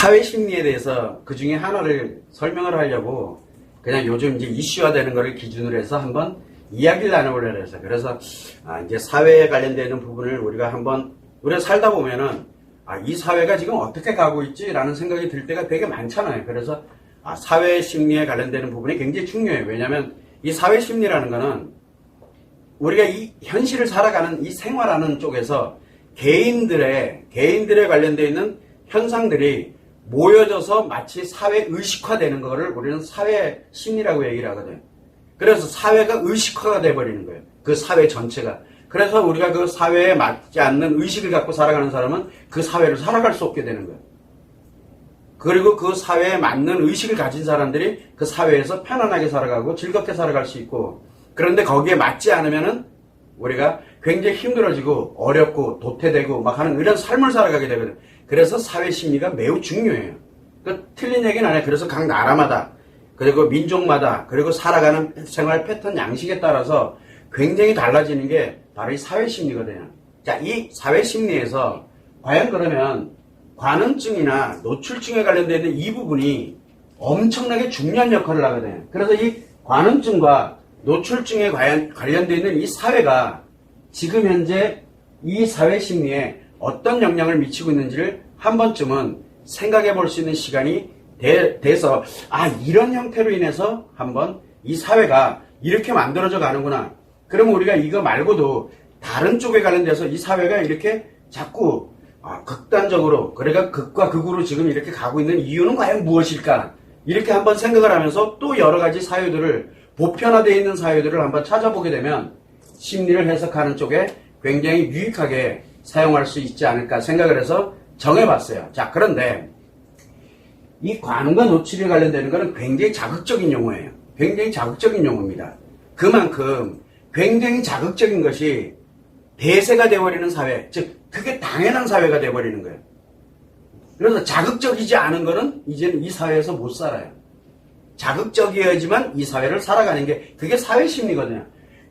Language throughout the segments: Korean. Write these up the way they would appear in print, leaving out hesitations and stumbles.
사회 심리에 대해서 그 중에 하나를 설명을 하려고 그냥 요즘 이제 이슈화 되는 거를 기준으로 해서 한번 이야기를 나눠보려고 해서 그래서 이제 사회에 관련되는 부분을 우리가 살다 보면은 이 사회가 지금 어떻게 가고 있지라는 생각이 들 때가 되게 많잖아요. 그래서 사회 심리에 관련되는 부분이 굉장히 중요해요. 왜냐하면 이 사회 심리라는 거는 우리가 이 현실을 살아가는 이 생활하는 쪽에서 개인들에 관련되어 있는 현상들이 모여져서 마치 사회 의식화되는 거를 우리는 사회 심리라고 얘기를 하거든요. 그래서 사회가 의식화가 돼버리는 거예요. 그 사회 전체가. 그래서 우리가 그 사회에 맞지 않는 의식을 갖고 살아가는 사람은 그 사회를 살아갈 수 없게 되는 거예요. 그리고 그 사회에 맞는 의식을 가진 사람들이 그 사회에서 편안하게 살아가고 즐겁게 살아갈 수 있고, 그런데 거기에 맞지 않으면은 우리가 굉장히 힘들어지고 어렵고 도태되고 막 하는 이런 삶을 살아가게 되거든요. 그래서 사회 심리가 매우 중요해요. 틀린 얘기는 아니에요. 그래서 각 나라마다 그리고 민족마다 그리고 살아가는 생활 패턴 양식에 따라서 굉장히 달라지는 게 바로 이 사회 심리거든요. 자, 이 사회 심리에서 과연 그러면 관음증이나 노출증에 관련되어 있는 이 부분이 엄청나게 중요한 역할을 하거든요. 그래서 이 관음증과 노출증에 관련되어 있는 이 사회가 지금 현재 이 사회 심리에 어떤 영향을 미치고 있는지를 한 번쯤은 생각해 볼 수 있는 시간이 돼서 이런 형태로 인해서 한번 이 사회가 이렇게 만들어져 가는구나. 그러면 우리가 이거 말고도 다른 쪽에 관련돼서 이 사회가 이렇게 자꾸 극단적으로, 그러니까 극과 극으로 지금 이렇게 가고 있는 이유는 과연 무엇일까? 이렇게 한번 생각을 하면서 또 여러 가지 사유들을, 보편화되어 있는 사유들을 한번 찾아보게 되면 심리를 해석하는 쪽에 굉장히 유익하게 사용할 수 있지 않을까 생각을 해서 정해봤어요. 자, 그런데 이 관음과 노출에 관련되는 것은 굉장히 자극적인 용어예요. 굉장히 자극적인 용어입니다. 그만큼 굉장히 자극적인 것이 대세가 되어버리는 사회, 즉 그게 당연한 사회가 되어버리는 거예요. 그래서 자극적이지 않은 거는 이제는 이 사회에서 못 살아요. 자극적이어야지만 이 사회를 살아가는 게 그게 사회 심리거든요.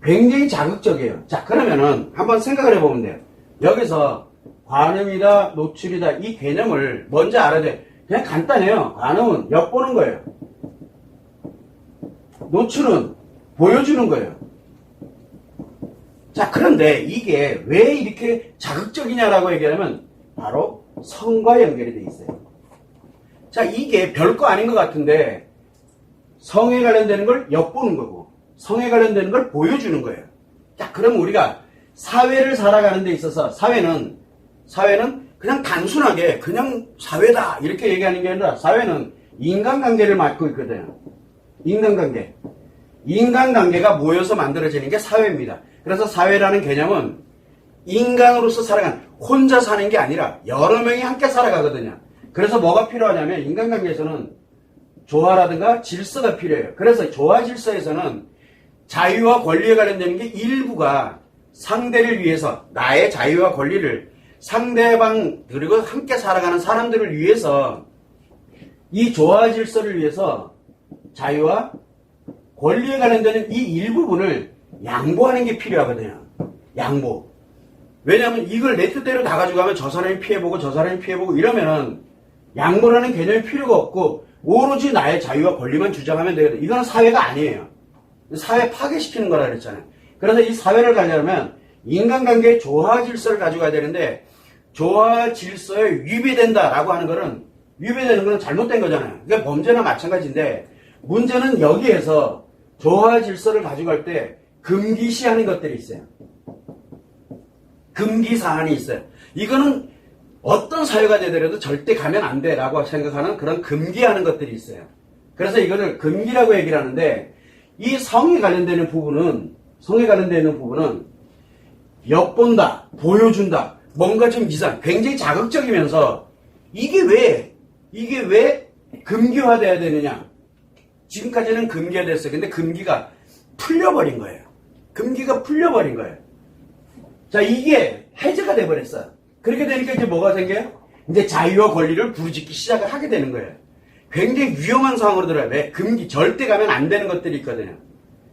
굉장히 자극적이에요. 자, 그러면은 한번 생각을 해보면 돼요. 여기서 관음이다, 노출이다 이 개념을 먼저 알아야 돼. 그냥 간단해요. 관음은 엿보는 거예요. 노출은 보여주는 거예요. 자, 그런데 이게 왜 이렇게 자극적이냐라고 얘기하면 바로 성과 연결이 돼 있어요. 자, 이게 별거 아닌 것 같은데 성에 관련되는 걸 엿보는 거고 성에 관련되는 걸 보여주는 거예요. 자, 그럼 우리가 사회를 살아가는 데 있어서 사회는 그냥 단순하게 그냥 사회다 이렇게 얘기하는 게 아니라 사회는 인간관계를 맡고 있거든요. 인간관계가 모여서 만들어지는 게 사회입니다. 그래서 사회라는 개념은 인간으로서 살아가는, 혼자 사는 게 아니라 여러 명이 함께 살아가거든요. 그래서 뭐가 필요하냐면 인간관계에서는 조화라든가 질서가 필요해요. 그래서 조화 질서에서는 자유와 권리에 관련되는 게 일부가 상대를 위해서, 나의 자유와 권리를 상대방 그리고 함께 살아가는 사람들을 위해서, 이 조화 질서를 위해서 자유와 권리에 관련되는 이 일부분을 양보하는 게 필요하거든요. 양보. 왜냐하면 이걸 내 뜻대로 다 가져가면 저 사람이 피해보고 저 사람이 피해보고 이러면은 양보라는 개념이 필요가 없고 오로지 나의 자유와 권리만 주장하면 되거든요. 이거는 사회가 아니에요. 사회 파괴시키는 거라 그랬잖아요. 그래서 이 사회를 가려면 인간관계의 조화 질서를 가져가야 되는데, 조화 질서에 위배된다라고 하는 거는, 위배되는 거는 잘못된 거잖아요. 그게 범죄나 마찬가지인데, 문제는 여기에서 조화 질서를 가져갈 때 금기시하는 것들이 있어요. 금기 사안이 있어요. 이거는 어떤 사회가 되더라도 절대 가면 안 돼라고 생각하는 그런 금기하는 것들이 있어요. 그래서 이거를 금기라고 얘기를 하는데, 이 성에 관련되는 부분은 엿본다, 보여준다, 뭔가 좀 굉장히 자극적이면서 이게 왜 금기화돼야 되느냐? 지금까지는 금기가 됐어요. 근데 금기가 풀려버린 거예요. 자, 이게 해제가 돼버렸어요. 그렇게 되니까 이제 뭐가 생겨요? 이제 자유와 권리를 부르짖기 시작을 하게 되는 거예요. 굉장히 위험한 상황으로 들어요. 왜? 금기, 절대 가면 안 되는 것들이 있거든요.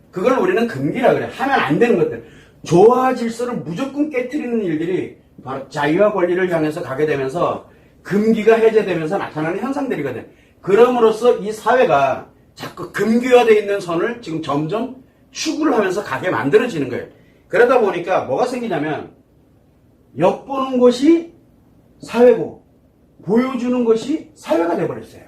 그걸 우리는 금기라 그래요. 하면 안 되는 것들. 조화 질서를 무조건 깨트리는 일들이 바로 자유와 권리를 향해서 가게 되면서 금기가 해제되면서 나타나는 현상들이거든. 그럼으로써 이 사회가 자꾸 금기화되어 있는 선을 지금 점점 추구를 하면서 가게 만들어지는 거예요. 그러다 보니까 뭐가 생기냐면 엿보는 것이 사회고 보여주는 것이 사회가 돼버렸어요.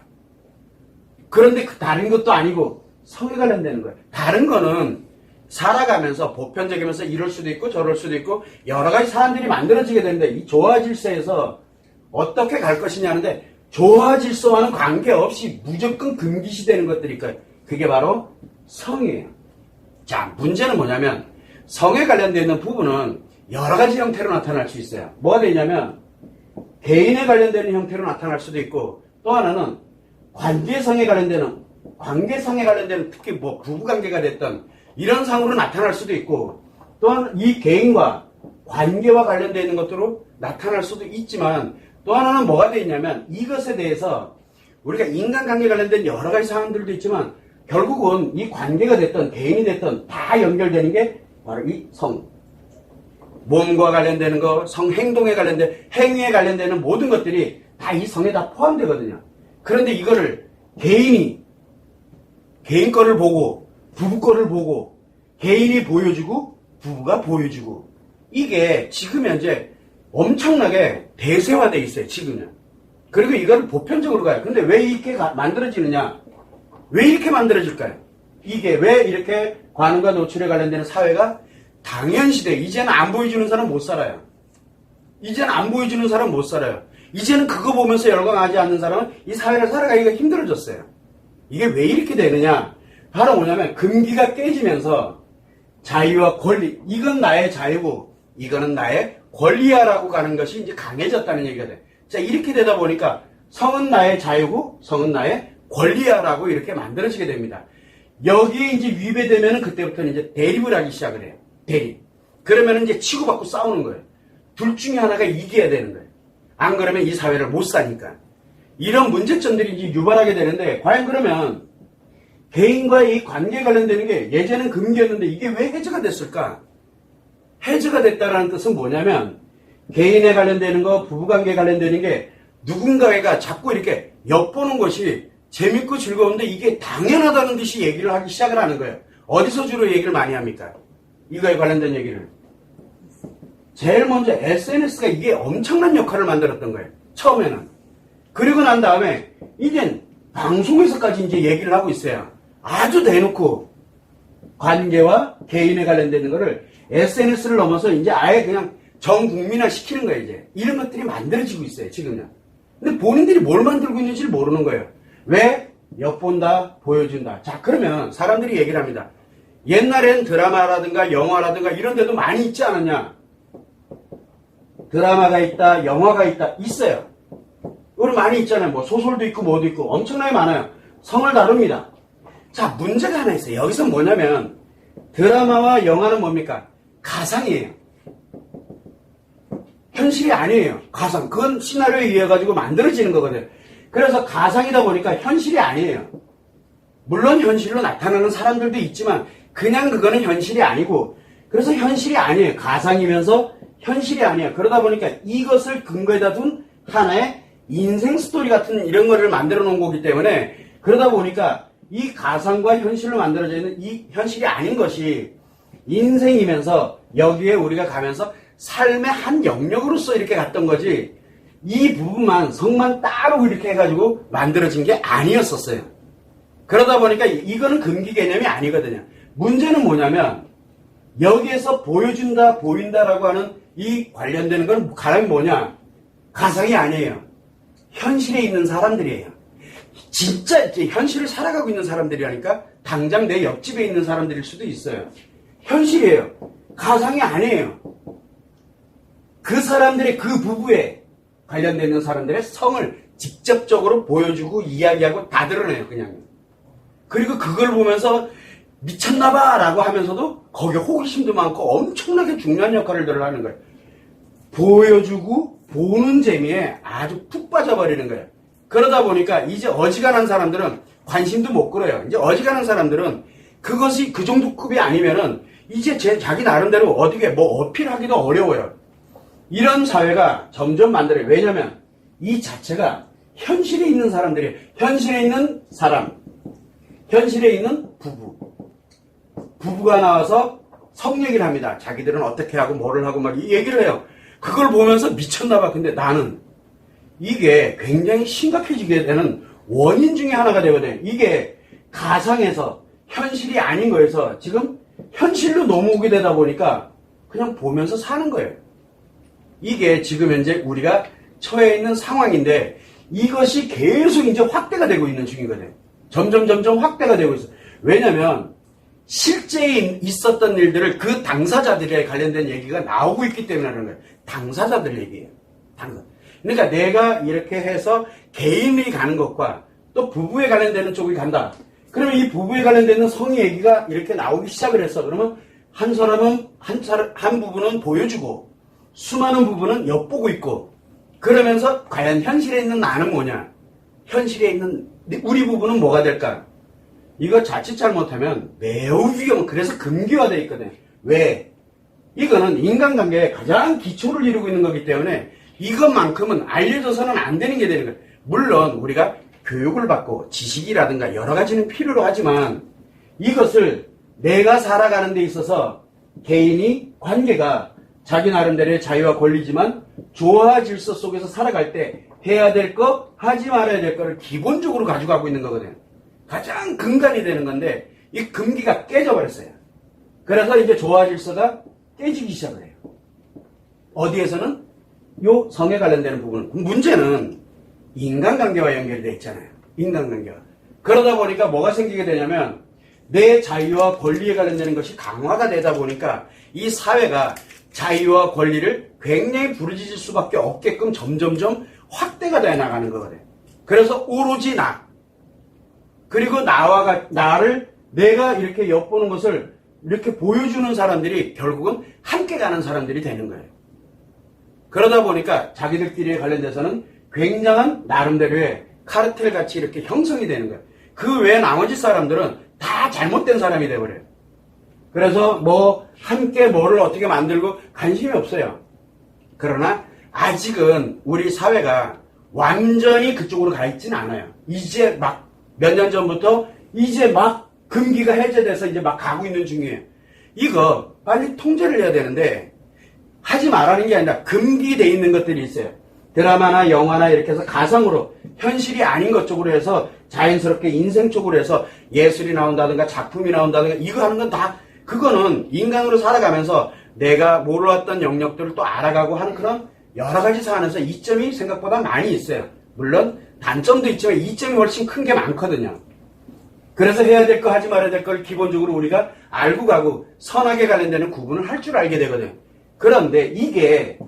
그런데 다른 것도 아니고 성에 관련되는 거예요. 다른 거는 살아가면서 보편적이면서 이럴 수도 있고 저럴 수도 있고 여러 가지 사람들이 만들어지게 되는데 이 조화 질서에서 어떻게 갈 것이냐 하는데 조화 질서와는 관계없이 무조건 금기시 되는 것들이 있어요. 그게 바로 성이에요. 자, 문제는 뭐냐면 성에 관련되어 있는 부분은 여러 가지 형태로 나타날 수 있어요. 뭐가 되냐면 개인에 관련되는 형태로 나타날 수도 있고 또 하나는 관계성에 관련되는 관계성에 관련되는 특히 뭐 부부관계가 됐던 이런 상으로 나타날 수도 있고 또한 이 개인과 관계와 관련되어 있는 것으로 나타날 수도 있지만 또 하나는 뭐가 되어 있냐면 이것에 대해서 우리가 인간관계 관련된 여러 가지 상황들도 있지만 결국은 이 관계가 됐던 개인이 됐던 다 연결되는 게 바로 이 성. 몸과 관련되는 거, 성행동에 관련된 행위에 관련되는 모든 것들이 다 이 성에 다 포함되거든요. 그런데 이거를 개인 거를 보고 부부 거를 보고 개인이 보여주고 부부가 보여주고 이게 지금 현재 엄청나게 대세화되어 있어요. 지금은. 그리고 이걸 보편적으로 가요. 근데 왜 이렇게 만들어지느냐? 왜 이렇게 만들어질까요? 이게 왜 이렇게 관음과 노출에 관련되는 사회가 당연시돼. 이제는 안 보여주는 사람 못 살아요. 이제는 안 보여주는 사람 못 살아요. 이제는 그거 보면서 열광하지 않는 사람은 이 사회를 살아가기가 힘들어졌어요. 이게 왜 이렇게 되느냐? 바로 뭐냐면 금기가 깨지면서 자유와 권리, 이건 나의 자유고 이거는 나의 권리야라고 가는 것이 이제 강해졌다는 얘기가 돼. 자, 이렇게 되다 보니까 성은 나의 자유고 성은 나의 권리야라고 이렇게 만들어지게 됩니다. 여기에 이제 위배되면은 그때부터는 이제 대립을 하기 시작을 해요. 대립. 그러면은 이제 치고받고 싸우는 거예요. 둘 중에 하나가 이겨야 되는 거예요. 안 그러면 이 사회를 못 사니까. 이런 문제점들이 이제 유발하게 되는데, 과연 그러면 개인과의 이 관계에 관련되는 게 예전엔 금기였는데 이게 왜 해제가 됐을까? 해제가 됐다라는 뜻은 뭐냐면, 개인에 관련되는 거, 부부관계에 관련되는 게 누군가가 자꾸 이렇게 엿보는 것이 재밌고 즐거운데 이게 당연하다는 듯이 얘기를 하기 시작을 하는 거예요. 어디서 주로 얘기를 많이 합니까? 이거에 관련된 얘기를. 제일 먼저 SNS가 이게 엄청난 역할을 만들었던 거예요. 처음에는. 그리고 난 다음에 이젠 방송에서까지 이제 얘기를 하고 있어요. 아주 대놓고 관계와 개인에 관련되는 거를 SNS를 넘어서 이제 아예 그냥 전 국민화 시키는 거예요, 이제. 이런 것들이 만들어지고 있어요, 지금은. 근데 본인들이 뭘 만들고 있는지를 모르는 거예요. 왜? 엿본다, 보여준다. 자, 그러면 사람들이 얘기를 합니다. 옛날엔 드라마라든가 영화라든가 이런 데도 많이 있지 않았냐? 드라마가 있다, 영화가 있다, 있어요. 우리 많이 있잖아요. 뭐 소설도 있고 뭐도 있고 엄청나게 많아요. 성을 다룹니다. 자, 문제가 하나 있어요. 여기서 뭐냐면 드라마와 영화는 뭡니까? 가상이에요. 현실이 아니에요. 가상. 그건 시나리오에 의해 가지고 만들어지는 거거든요. 그래서 가상이다 보니까 현실이 아니에요. 물론 현실로 나타나는 사람들도 있지만 그냥 그거는 현실이 아니고 그래서 현실이 아니에요. 가상이면서 현실이 아니에요. 그러다 보니까 이것을 근거에다 둔 하나의 인생 스토리 같은 이런 거를 만들어 놓은 거기 때문에 그러다 보니까 이 가상과 현실로 만들어져 있는 이 현실이 아닌 것이 인생이면서 여기에 우리가 가면서 삶의 한 영역으로서 이렇게 갔던 거지 이 부분만 성만 따로 이렇게 해가지고 만들어진 게 아니었었어요. 그러다 보니까 이거는 금기 개념이 아니거든요. 문제는 뭐냐면 여기에서 보여준다 보인다라고 하는 이 관련되는 건 가람이 뭐냐? 가상이 아니에요. 현실에 있는 사람들이에요. 진짜 현실을 살아가고 있는 사람들이라니까 당장 내 옆집에 있는 사람들일 수도 있어요. 현실이에요. 가상이 아니에요. 그 사람들의 그 부부에 관련되어 있는 사람들의 성을 직접적으로 보여주고 이야기하고 다 드러내요. 그냥. 그리고 그걸 보면서 미쳤나봐 라고 하면서도 거기에 호기심도 많고 엄청나게 중요한 역할을 늘 하는 거예요. 보여주고 보는 재미에 아주 푹 빠져버리는 거예요. 그러다 보니까 이제 어지간한 사람들은 관심도 못 끌어요. 이제 어지간한 사람들은 그것이 그 정도 급이 아니면은 이제 자기 나름대로 어떻게 뭐 어필하기도 어려워요. 이런 사회가 점점 만들어요. 왜냐면 이 자체가 현실에 있는 사람들이, 현실에 있는 사람, 현실에 있는 부부가 나와서 성 얘기를 합니다. 자기들은 어떻게 하고 뭐를 하고 막 이 얘기를 해요. 그걸 보면서 미쳤나봐. 근데 나는 이게 굉장히 심각해지게 되는 원인 중에 하나가 되거든요. 이게 가상에서 현실이 아닌 거에서 지금 현실로 넘어오게 되다 보니까 그냥 보면서 사는 거예요. 이게 지금 현재 우리가 처해 있는 상황인데 이것이 계속 이제 확대가 되고 있는 중이거든요. 점점 확대가 되고 있어요. 왜냐면 실제 있었던 일들을 그 당사자들에 관련된 얘기가 나오고 있기 때문에 하는 거예요. 당사자들 얘기예요. 그러니까 내가 이렇게 해서 개인이 가는 것과 또 부부에 관련되는 쪽이 간다. 그러면 이 부부에 관련되는 성의 얘기가 이렇게 나오기 시작을 했어. 그러면 한 사람은 한 부분은 보여주고 수많은 부분은 엿보고 있고 그러면서 과연 현실에 있는 나는 뭐냐? 현실에 있는 우리 부부는 뭐가 될까? 이거 자칫 잘못하면 매우 위험, 그래서 금기화되어 있거든. 왜? 이거는 인간관계의 가장 기초를 이루고 있는 거기 때문에 이것만큼은 알려져서는 안 되는 게 되는 거예요. 물론 우리가 교육을 받고 지식이라든가 여러 가지는 필요로 하지만 이것을 내가 살아가는 데 있어서 개인이 관계가 자기 나름대로의 자유와 권리지만 조화 질서 속에서 살아갈 때 해야 될 거, 하지 말아야 될 거를 기본적으로 가져가고 있는 거거든요. 가장 근간이 되는 건데 이 금기가 깨져버렸어요. 그래서 이제 조화 질서가 깨지기 시작을 해요. 어디에서는 요 성에 관련되는 부분. 문제는 인간관계와 연결되어 있잖아요. 인간관계와. 그러다 보니까 뭐가 생기게 되냐면 내 자유와 권리에 관련되는 것이 강화가 되다 보니까 이 사회가 자유와 권리를 굉장히 부르짖을 수밖에 없게끔 점점점 확대가 되어 나가는 거거든요. 그래서 오로지 나 그리고 나를 내가 이렇게 엿보는 것을 이렇게 보여주는 사람들이 결국은 함께 가는 사람들이 되는 거예요. 그러다 보니까 자기들끼리 관련돼서는 굉장한 나름대로의 카르텔 같이 이렇게 형성이 되는 거예요. 그 외에 나머지 사람들은 다 잘못된 사람이 돼버려요. 그래서 뭐 함께 뭐를 어떻게 만들고 관심이 없어요. 그러나 아직은 우리 사회가 완전히 그쪽으로 가 있지는 않아요. 이제 막 몇 년 전부터 이제 막 금기가 해제돼서 이제 막 가고 있는 중이에요. 이거 빨리 통제를 해야 되는데 하지 말라는 게 아니라 금기돼 있는 것들이 있어요. 드라마나 영화나 이렇게 해서 가상으로 현실이 아닌 것 쪽으로 해서 자연스럽게 인생 쪽으로 해서 예술이 나온다든가 작품이 나온다든가 이거 하는 건 다 그거는 인간으로 살아가면서 내가 몰랐던 영역들을 또 알아가고 하는 그런 여러 가지 사안에서 이점이 생각보다 많이 있어요. 물론 단점도 있지만 이점이 훨씬 큰 게 많거든요. 그래서 해야 될 거 하지 말아야 될 걸 기본적으로 우리가 알고 가고 선악에 관련되는 구분을 할 줄 알게 되거든요. 그런데 이게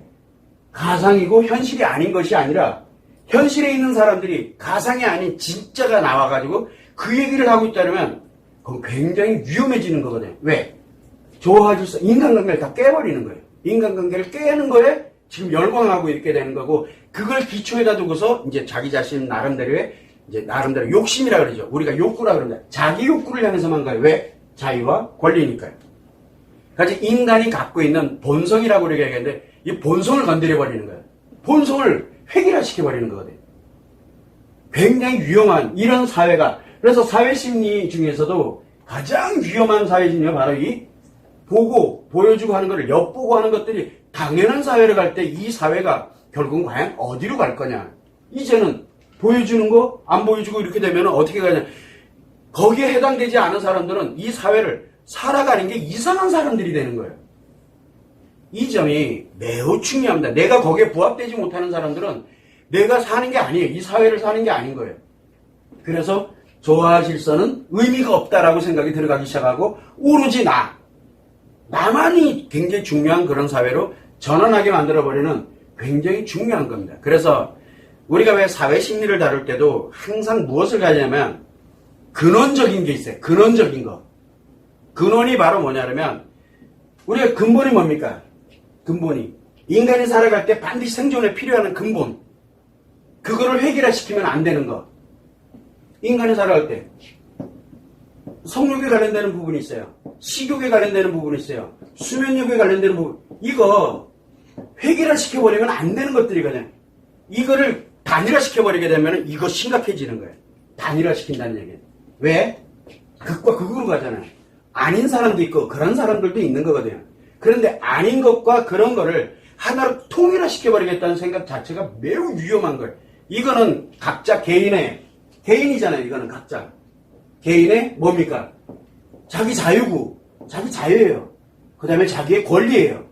가상이고 현실이 아닌 것이 아니라 현실에 있는 사람들이 가상이 아닌 진짜가 나와가지고 그 얘기를 하고 있다면 그건 굉장히 위험해지는 거거든요. 왜? 조화질서, 인간관계를 다 깨버리는 거예요. 인간관계를 깨는 거에 지금 열광하고 있게 되는 거고 그걸 기초에다 두고서 이제 자기 자신 나름대로의 이제 나름대로 욕심이라 그러죠. 우리가 욕구라 그럽니다. 자기 욕구를 향해서만 가요. 왜? 자유와 권리니까요. 그래서 인간이 갖고 있는 본성이라고 우리가 얘기하는데 이 본성을 건드려버리는 거예요. 본성을 획일화시켜버리는 거거든요. 굉장히 위험한 이런 사회가 그래서 사회심리 중에서도 가장 위험한 사회심리가 바로 이 보고 보여주고 하는 것을 엿보고 하는 것들이 당연한 사회를 갈 때 이 사회가 결국은 과연 어디로 갈 거냐. 이제는 보여주는 거 안 보여주고 이렇게 되면 어떻게 가냐. 거기에 해당되지 않은 사람들은 이 사회를 살아가는 게 이상한 사람들이 되는 거예요. 이 점이 매우 중요합니다. 내가 거기에 부합되지 못하는 사람들은 내가 사는 게 아니에요. 이 사회를 사는 게 아닌 거예요. 그래서 조화 질서는 의미가 없다라고 생각이 들어가기 시작하고 오로지 나만이 굉장히 중요한 그런 사회로 전환하게 만들어버리는 굉장히 중요한 겁니다. 그래서 우리가 왜 사회 심리를 다룰 때도 항상 무엇을 가냐면 근원적인 게 있어요. 근원적인 거. 근원이 바로 뭐냐면 우리가 근본이 뭡니까? 근본이 인간이 살아갈 때 반드시 생존에 필요한 근본. 그거를 해결시키면 안 되는 거. 인간이 살아갈 때 성욕에 관련되는 부분이 있어요. 식욕에 관련되는 부분이 있어요. 수면욕에 관련되는 부분. 이거 해결시켜버리면 안 되는 것들이거든요. 이거를 다 단일화 시켜버리게 되면 이거 심각해지는 거예요. 단일화 시킨다는 얘기예요. 왜? 극과 극으로 가잖아요. 아닌 사람도 있고 그런 사람들도 있는 거거든요. 그런데 아닌 것과 그런 거를 하나로 통일화 시켜버리겠다는 생각 자체가 매우 위험한 거예요. 이거는 각자 개인이잖아요. 이거는 각자. 개인의 뭡니까? 자기 자유고, 자기 자유예요. 그 다음에 자기의 권리예요.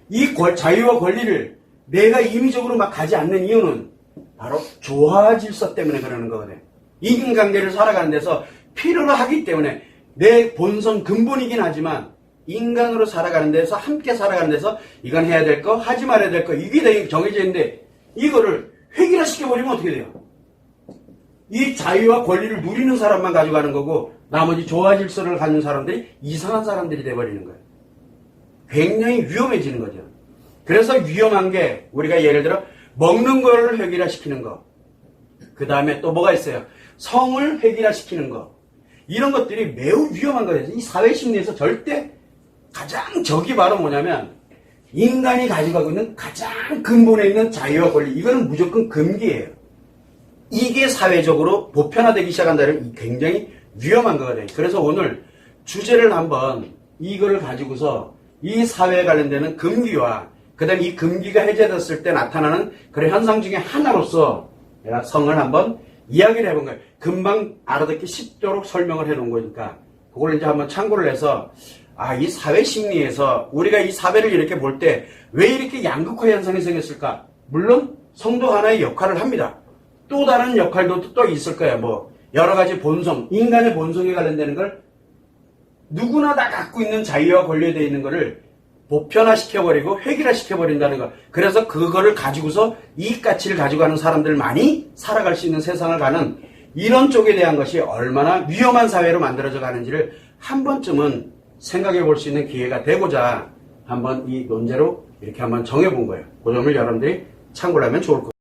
이 자유와 권리를 내가 임의적으로 막 가지 않는 이유는 바로 조화 질서 때문에 그러는 거거든요. 인간관계를 살아가는 데서 필요로 하기 때문에 내 본성 근본이긴 하지만 인간으로 살아가는 데서 함께 살아가는 데서 이건 해야 될 거 하지 말아야 될 거 이게 정해져 있는데 이거를 획일화 시켜버리면 어떻게 돼요? 이 자유와 권리를 누리는 사람만 가져가는 거고 나머지 조화 질서를 갖는 사람들이 이상한 사람들이 돼버리는 거예요. 굉장히 위험해지는 거죠. 그래서 위험한 게 우리가 예를 들어 먹는 거를 획일화 시키는 거, 그 다음에 또 뭐가 있어요? 성을 획일화 시키는 거, 이런 것들이 매우 위험한 거예요. 이 사회 심리에서 절대 가장 적이 바로 뭐냐면 인간이 가지고 있는 가장 근본에 있는 자유와 권리, 이거는 무조건 금기예요. 이게 사회적으로 보편화되기 시작한다면 굉장히 위험한 거거든요. 그래서 오늘 주제를 한번 이거를 가지고서 이 사회에 관련되는 금기와 그 다음에 이 금기가 해제됐을 때 나타나는 그런 현상 중에 하나로서 내가 성을 한번 이야기를 해본 거예요. 금방 알아듣기 쉽도록 설명을 해놓은 거니까 그걸 이제 한번 참고를 해서 이 사회 심리에서 우리가 이 사회를 이렇게 볼 때 왜 이렇게 양극화 현상이 생겼을까? 물론 성도 하나의 역할을 합니다. 또 다른 역할도 또 있을 거예요. 뭐 여러 가지 본성, 인간의 본성에 관련되는 걸 누구나 다 갖고 있는 자유와 권리에 되어 있는 거를 보편화시켜버리고 획일화시켜버린다는 거. 그래서 그거를 가지고서 이익가치를 가지고 가는 사람들만이 살아갈 수 있는 세상을 가는 이런 쪽에 대한 것이 얼마나 위험한 사회로 만들어져 가는지를 한 번쯤은 생각해 볼 수 있는 기회가 되고자 한번 이 논제로 이렇게 한번 정해본 거예요. 그 점을 여러분들이 참고를 하면 좋을 것 같아요.